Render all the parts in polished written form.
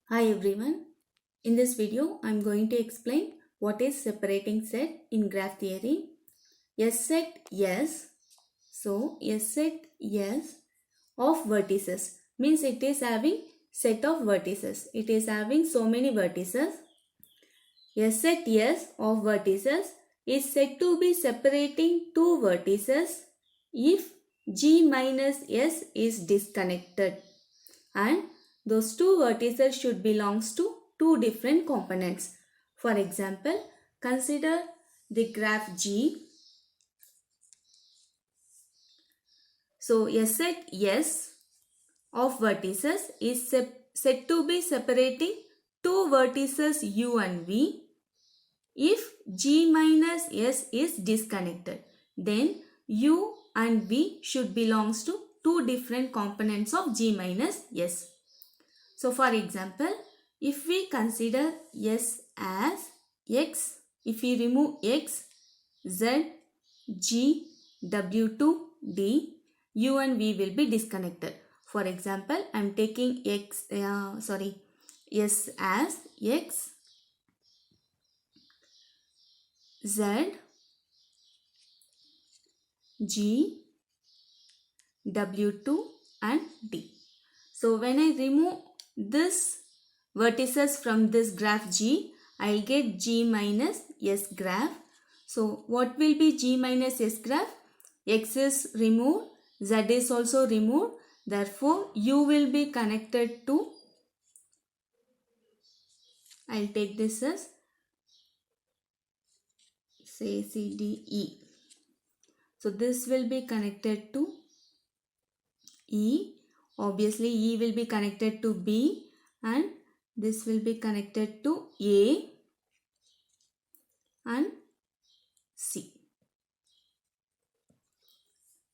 Hi everyone. In this video, I am going to explain what is separating set in graph theory. A set S. So, a set S of vertices means it is having set of vertices. It is having so many vertices. A set S of vertices is said to be separating two vertices if G minus S is disconnected, and those two vertices should belongs to two different components. For example, consider the graph G. So a set S of vertices is said to be separating two vertices U and V if G minus S is disconnected. Then U and V should belongs to two different components of G minus S. So for example, if we consider S as X, if we remove X, Z, G, W2, D, U and V will be disconnected. For example, I am taking S as X, Z, G, W2 and D. So when I remove this vertices from this graph G, I'll get G minus S graph. So what will be G minus S graph? X is removed, Z is also removed. Therefore, U will be connected to, I'll take this as say C, D, E. So this will be connected to E. Obviously, E will be connected to B and this will be connected to A and C.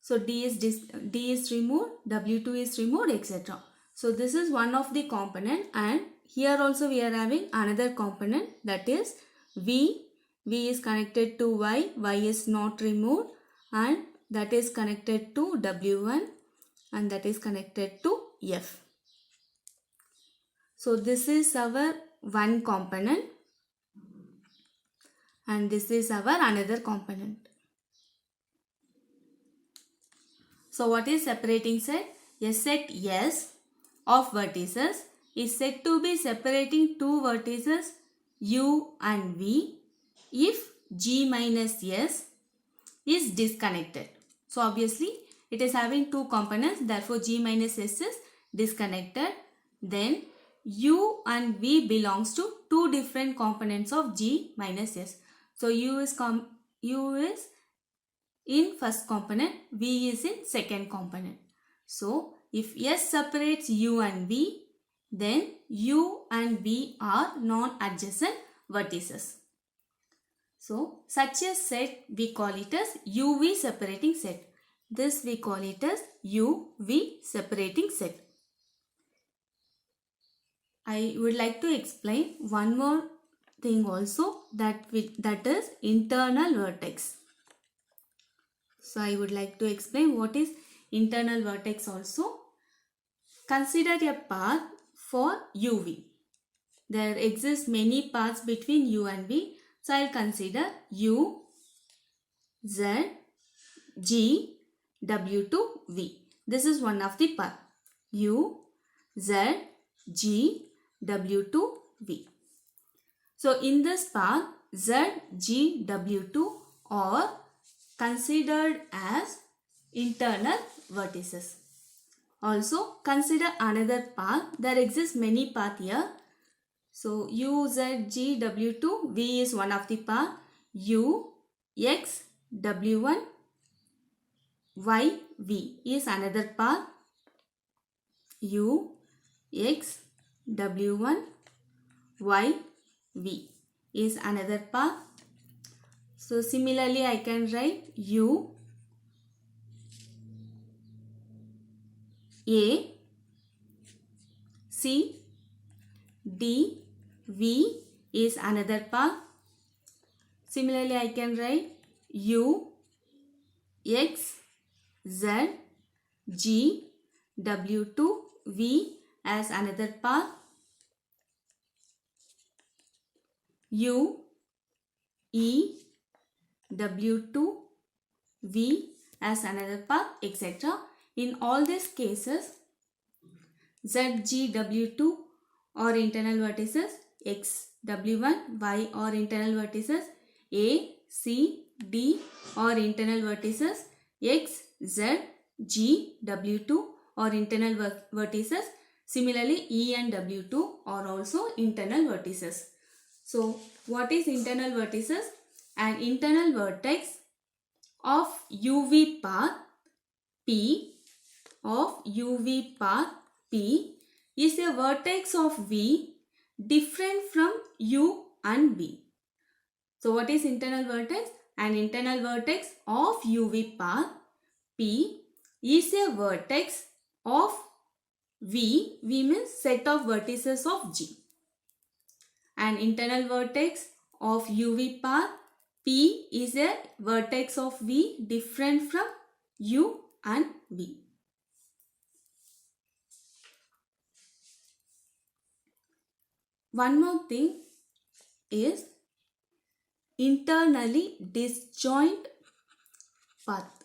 So D is removed, W2 is removed, etc. So this is one of the component, and here also we are having another component, that is V. V is connected to Y, Y is not removed, and that is connected to W1 and that is connected to F. So this is our one component and this is our another component. So what is separating set? A set S of vertices is said to be separating two vertices U and V if G minus S is disconnected. So obviously it is having two components, therefore G minus S is disconnected. Then U and V belongs to two different components of G minus S. So U is in first component, V is in second component. So if S separates U and V, then U and V are non-adjacent vertices. So such a set we call it as UV separating set. This we call it as UV separating set. I would like to explain one more thing also, that is internal vertex. So I would like to explain what is internal vertex also. Consider a path for UV. There exist many paths between U and V. So I will consider U, Z, G, W to V. This is one of the path. U, Z, G, W to V. So in this path, Z, G, W2 are considered as internal vertices. Also consider another path. There exists many paths here. So U, Z, G, W2, V is one of the path. U, X, W1, Y, V is another path. U, X, W1, Y, V is another path. So similarly I can write U, A, C, D, V is another path. Similarly I can write U, X, Z, G, W2, V as another path. U, E, W2, V as another path, etc. In all these cases, Z, G, W2 or internal vertices, X, W1, Y or internal vertices, A, C, D or internal vertices, X, Z, G, W2 or internal vertices. Similarly, E and W2 are also internal vertices. So, what is internal vertices? An internal vertex of UV path P is a vertex of V different from U and V. So what is internal vertex? An internal vertex of UV path P is a vertex of V means set of vertices of G. An internal vertex of UV path P is a vertex of V different from U and V. One more thing is internally disjoint path.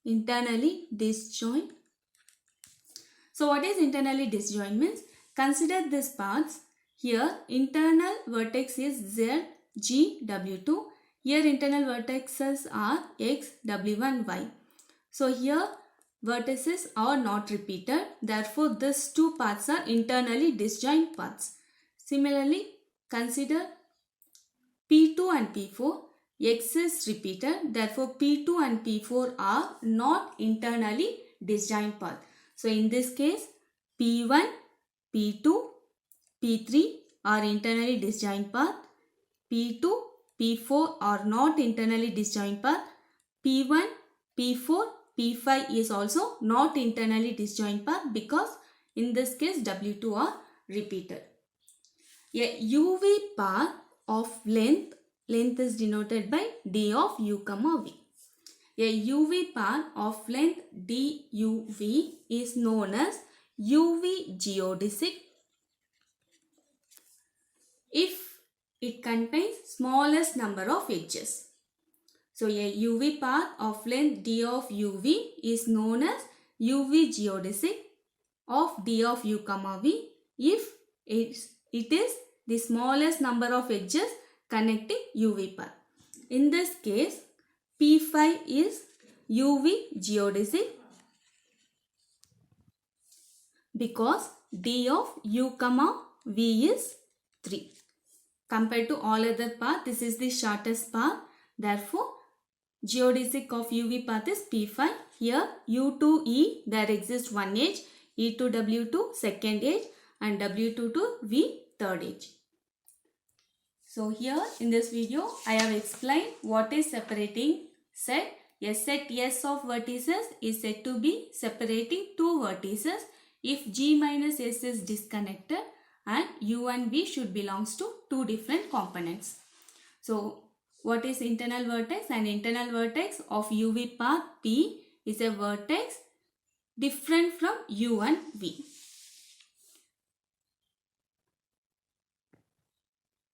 Internally disjoint. So what is internally disjoint means? Consider these paths. Here internal vertex is Z, G, W2. Here internal vertices are X, W1, Y. So here vertices are not repeated. Therefore these two paths are internally disjoint paths. Similarly, consider P2 and P4. X is repeated. Therefore P2 and P4 are not internally disjoint paths. So in this case, P1, P2, P3 are internally disjoint path. P2, P4 are not internally disjoint path. P1, P4, P5 is also not internally disjoint path because in this case W2 are repeated. A UV path of length is denoted by D of U, V. A UV path of length DUV is known as UV geodesic if it contains smallest number of edges. So a UV path of length D of UV is known as UV geodesic of D of U, V if it is the smallest number of edges connecting UV path. In this case, P5 is UV geodesic because D of U, V is 3. Compared to all other paths, this is the shortest path. Therefore, geodesic of UV path is P5. Here U to E there exists one edge, E to W2 second edge and W2 to V third edge. So here in this video I have explained what is separating set. A set S of vertices is said to be separating two vertices if G minus S is disconnected and U and V should belongs to two different components. So what is internal vertex? An internal vertex of UV path P is a vertex different from U and V.